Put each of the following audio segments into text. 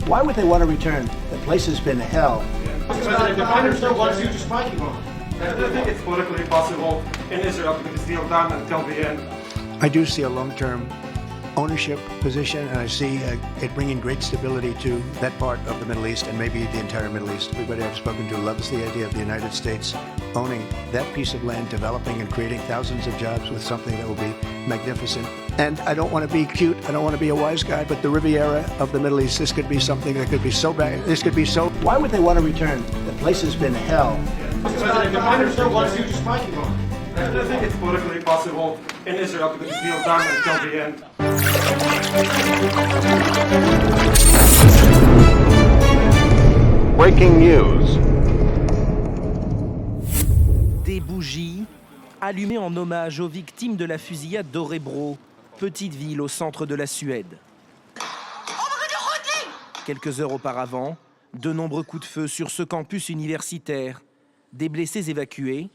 Why would they want to return? The place has been hell. President Biden still wants you to strike Iran. I think it's politically possible in Israel to get this deal done until the end. I do see a long-term ownership position, and I see it bringing great stability to that part of the Middle East and maybe the entire Middle East. Everybody I've spoken to loves the idea of the United States owning that piece of land, developing and creating thousands of jobs with something that will be magnificent. And I don't want to be cute, I don't want to be a wise guy, but the Riviera of the Middle East, this could be something that could be so bad. This could be so... Why would they want to return? The place has been hell. President Biden still wants you to strike Iran. I think it's politically possible in Israel to get this deal done until the end. Breaking news. Des bougies allumées en hommage aux victimes de la fusillade d'Örebro, petite ville au centre de la Suède. Quelques heures auparavant, de nombreux coups de feu sur ce campus universitaire. Des blessés évacués.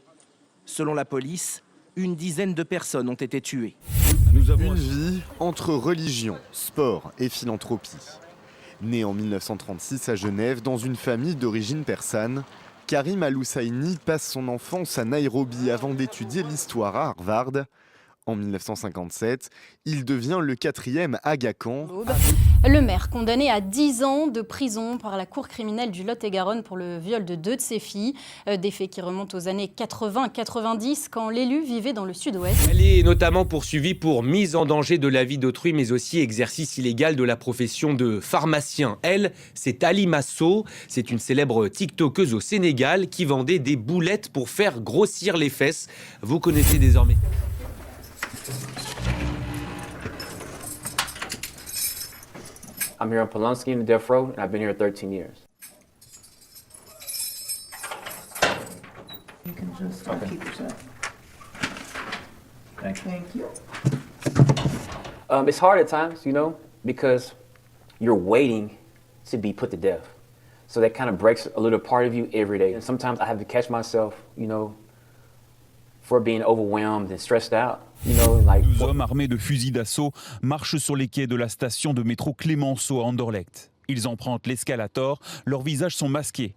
Selon la police, une dizaine de personnes ont été tuées. Une vie entre religion, sport et philanthropie. Né en 1936 à Genève dans une famille d'origine persane, Karim Al-Husseini passe son enfance à Nairobi avant d'étudier l'histoire à Harvard. En 1957, il devient le 4e Aga Khan. Le maire condamné à 10 ans de prison par la cour criminelle du Lot-et-Garonne pour le viol de 2 de ses filles. Des faits qui remontent aux années 80-90 quand l'élu vivait dans le sud-ouest. Elle est notamment poursuivie pour mise en danger de la vie d'autrui mais aussi exercice illégal de la profession de pharmacien. Elle, c'est Halima Sow. C'est une célèbre tiktokeuse au Sénégal qui vendait des boulettes pour faire grossir les fesses. Vous connaissez désormais. I'm here on Polanski in the death row, and I've been here 13 years. You can just keep yourself. Thank you. It's hard at times, you know, because you're waiting to be put to death. So that kind of breaks a little part of you every day. And sometimes I have to catch myself, you know, for being overwhelmed and stressed out. You know, like... 12 hommes armés de fusils d'assaut marchent sur les quais de la station de métro Clemenceau à Anderlecht. Ils empruntent l'escalator, leurs visages sont masqués.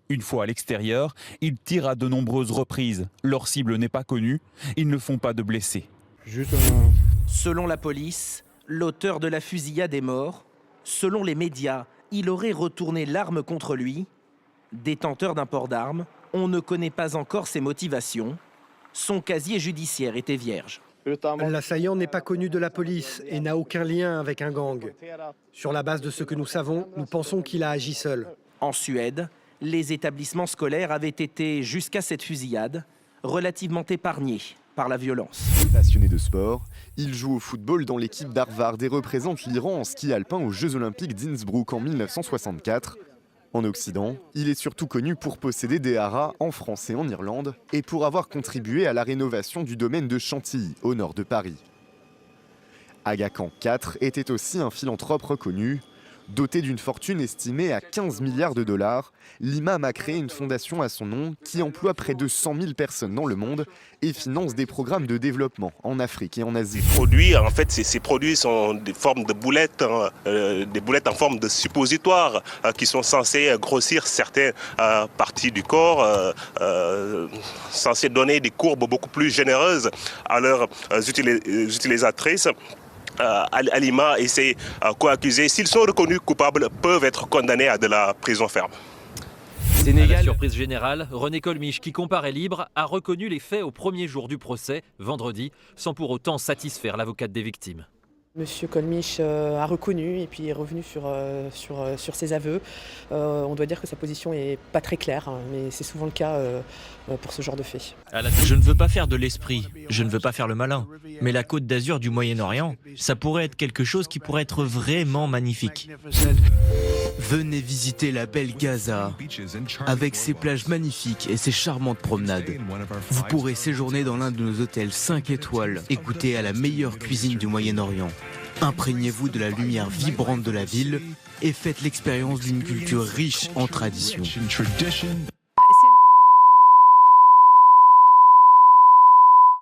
Une fois à l'extérieur, ils tirent à de nombreuses reprises. Leur cible n'est pas connue, ils ne font pas de blessés. Selon la police, l'auteur de la fusillade est mort. Selon les médias, il aurait retourné l'arme contre lui. Détenteur d'un port d'armes, on ne connaît pas encore ses motivations. Son casier judiciaire était vierge. L'assaillant n'est pas connu de la police et n'a aucun lien avec un gang. Sur la base de ce que nous savons, nous pensons qu'il a agi seul. En Suède, les établissements scolaires avaient été, jusqu'à cette fusillade, relativement épargnés par la violence. Passionné de sport, il joue au football dans l'équipe d'Harvard et représente l'Iran en ski alpin aux Jeux Olympiques d'Innsbruck en 1964. En Occident, il est surtout connu pour posséder des haras en France et en Irlande et pour avoir contribué à la rénovation du domaine de Chantilly, au nord de Paris. Aga Khan IV était aussi un philanthrope reconnu. Doté d'une fortune estimée à 15 milliards de dollars, l'imam a créé une fondation à son nom qui emploie près de 100 000 personnes dans le monde et finance des programmes de développement en Afrique et en Asie. Ces produits sont des formes de boulettes, des boulettes en forme de suppositoire qui sont censées grossir certaines parties du corps, censées donner des courbes beaucoup plus généreuses à leurs utilisatrices. Halima et ses co-accusés, s'ils sont reconnus coupables, peuvent être condamnés à de la prison ferme. À la surprise générale, René Colmiche, qui comparaît libre, a reconnu les faits au premier jour du procès, vendredi, sans pour autant satisfaire l'avocate des victimes. Monsieur Colmiche a reconnu et puis est revenu sur ses aveux. On doit dire que sa position n'est pas très claire, hein, mais c'est souvent le cas pour ce genre de faits. Je ne veux pas faire de l'esprit, je ne veux pas faire le malin. Mais la Côte d'Azur du Moyen-Orient, ça pourrait être quelque chose qui pourrait être vraiment magnifique. Venez visiter la belle Gaza, avec ses plages magnifiques et ses charmantes promenades. Vous pourrez séjourner dans l'un de nos hôtels 5 étoiles et goûter à la meilleure cuisine du Moyen-Orient. Imprégnez-vous de la lumière vibrante de la ville et faites l'expérience d'une culture riche en traditions.